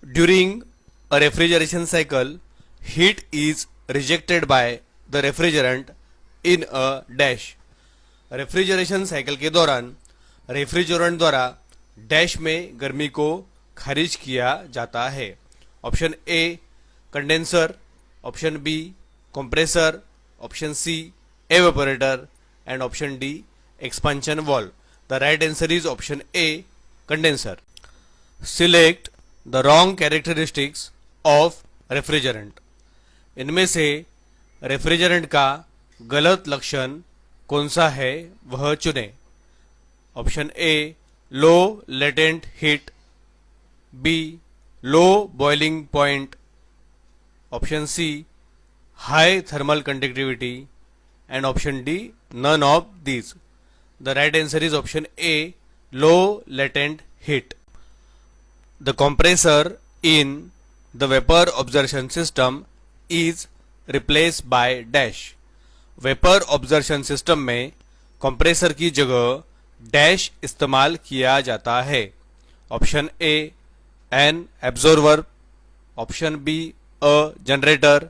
During a refrigeration cycle, heat is rejected by the refrigerant in a dash. Refrigeration cycle के दौरान refrigerant द्वारा dash में गर्मी को खारिज किया जाता है. Option A condenser, option B compressor, option C evaporator and option D expansion valve. The right answer is option A condenser. Select the wrong characteristics of refrigerant. इनमें से रेफ्रिजरेंट का गलत लक्षण कौन सा है वह चुने. Option A low latent heat, B low boiling point, option C high thermal conductivity and option D none of these. The right answer is option A low latent heat. The compressor in the vapor absorption system is replaced by dash. Vapour observation system में compressor की जगह dash इस्तेमाल किया जाता है. Option A an absorber, option B a generator,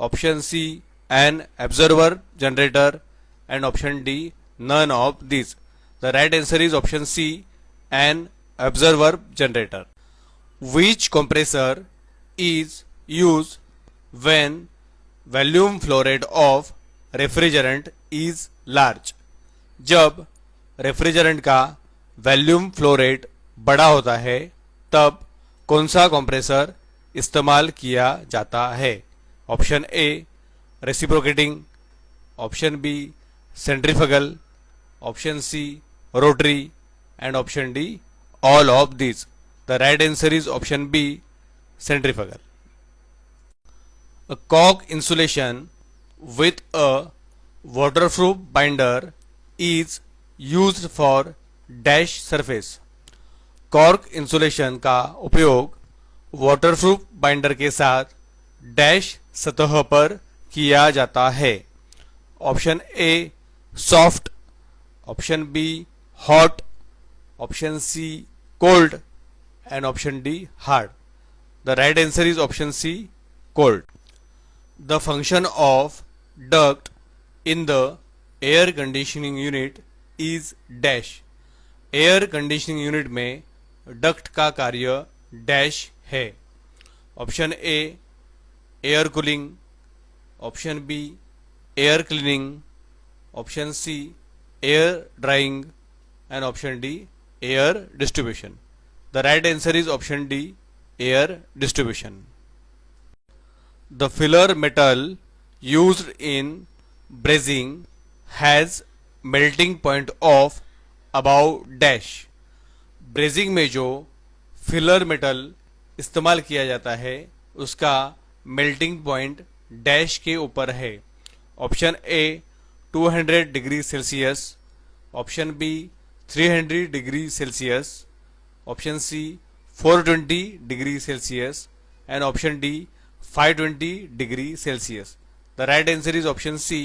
option C an absorber generator and option D none of this. The right answer is option C an absorber generator. Which compressor is used when volume flow rate of refrigerant is large? जब refrigerant का volume flow rate बड़ा होता है तब कौन सा compressor इस्तेमाल किया जाता है. Option A reciprocating, option B centrifugal, option C rotary and option D all of this. The right answer is option B, centrifugal. A cork insulation with a waterproof binder is used for dash surface. Cork insulation का उपयोग waterproof binder के साथ dash सतह पर किया जाता है. Option A soft, option B hot, option C cold and option D hard. The right answer is option C cold. The function of duct in the air conditioning unit is dash. Air conditioning unit में duct का कार्य dash है. Option A air cooling, option B air cleaning, option C air drying and option D air distribution. The right answer is option D, air distribution. The filler metal used in brazing has melting point of above dash. Brazing में जो filler metal इस्तेमाल किया जाता है उसका melting point dash के ऊपर है. Option A 200 degree Celsius, option B 300 degree Celsius, option C 420 degree Celsius and option D 520 degree Celsius. The right answer is option C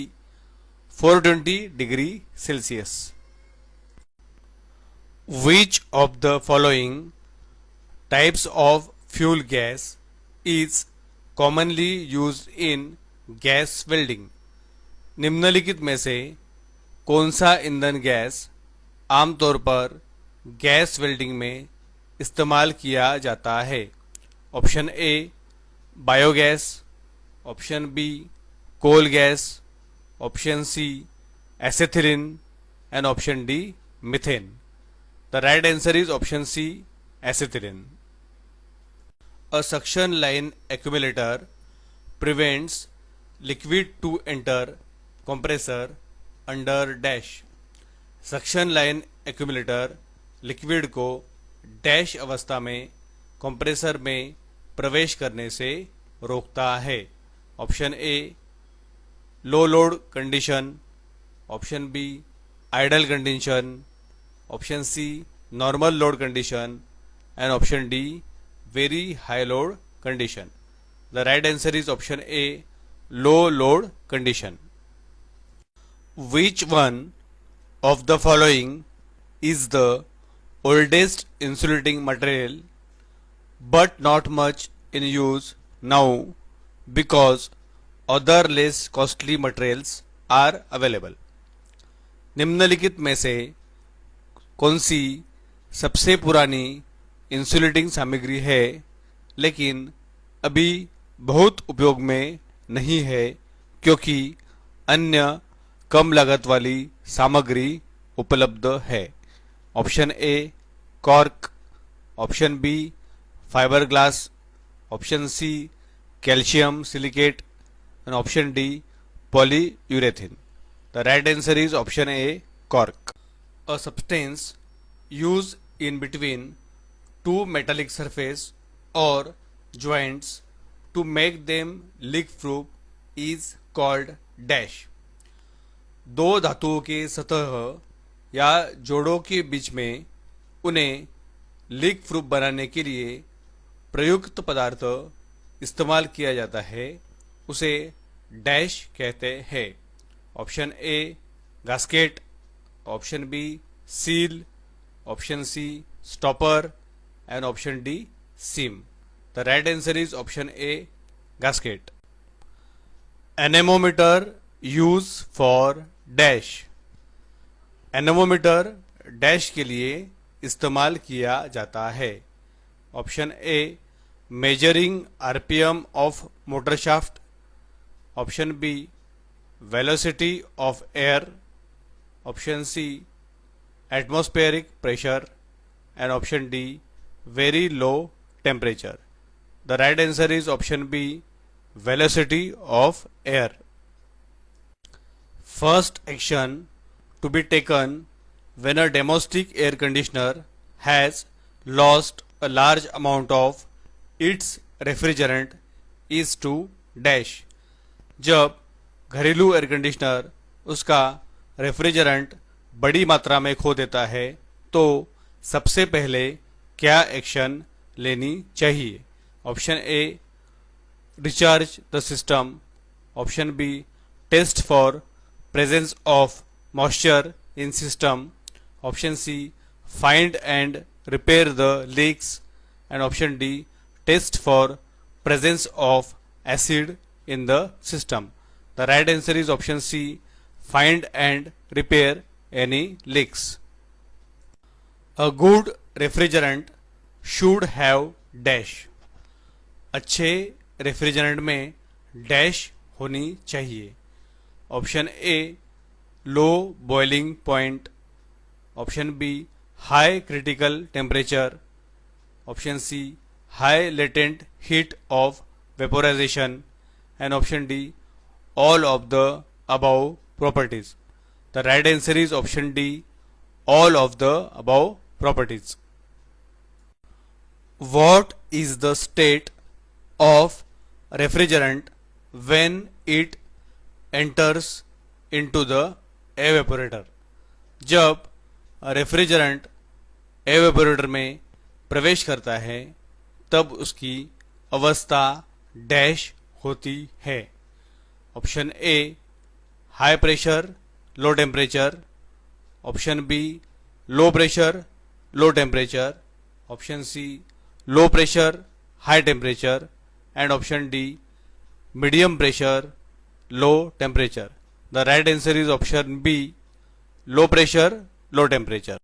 420 degree Celsius. Which of the following types of fuel gas is commonly used in gas welding? निम्नलिखित में से कौन सा ईंधन gas आमतौर पर gas welding में इस्तेमाल किया जाता है. Option A biogas, option B coal gas, option C acetylene and option D methane. The right answer is option C acetylene. A suction line accumulator prevents liquid to enter compressor under dash. Suction line accumulator liquid को dash अवस्था में compressor में प्रवेश करने से रोकता है. Option A low load condition, option B idle condition, option C normal load condition and option D very high load condition. The right answer is option A low load condition. Which one of the following is the oldest insulating material but not much in use now because other less costly materials are available. निम्नलिखित में से कौन सी सबसे पुरानी insulating सामग्री है लेकिन अभी बहुत उपयोग में नहीं है क्योंकि अन्य कम लागत वाली सामग्री उपलब्ध है? Option A cork, option B fibre glass, option C calcium silicate and option D polyurethane. The right answer is option A cork. A substance used in between two metallic surface or joints to make them leak proof is called dash. दो धातुओं के सतह या जोड़ों के बीच में उन्हें leak proof बनाने के लिए प्रयुक्त पदार्थ इस्तेमाल किया जाता है उसे डैश कहते हैं। Option A gasket, option B seal, option C stopper and option D seam. The right answer is option A gasket. Anemometer use for dash. Anemometer dash के लिए इस्तेमाल किया जाता है। Option A measuring RPM of motor shaft, option B velocity of air, option C atmospheric pressure and option D very low temperature. The right answer is option B velocity of air. First action to be taken when a domestic air conditioner has lost a large amount of its refrigerant is to dash। जब घरेलू air conditioner उसका refrigerant बड़ी मात्रा में खो देता है तो सबसे पहले क्या एक्शन लेनी चाहिए? Option A recharge the system, option B test for presence of moisture in system, option C find and repair the leaks and option D test for presence of acid in the system. The right answer is option C find and repair any leaks. A good refrigerant should have dash। अच्छे refrigerant में dash होनी चाहिए। Option A low boiling point, option B high critical temperature, option C high latent heat of vaporisation and option D all of the above properties। The right answer is option D all of the above properties। What is the state of refrigerant when it enters into the evaporator? जब refrigerant evaporator में प्रवेश करता है तब उसकी अवस्था dash होती है। Option A high pressure low temperature, option B low pressure low temperature, option C low pressure high temperature and option D medium pressure low temperature. The right answer is option B low pressure low temperature.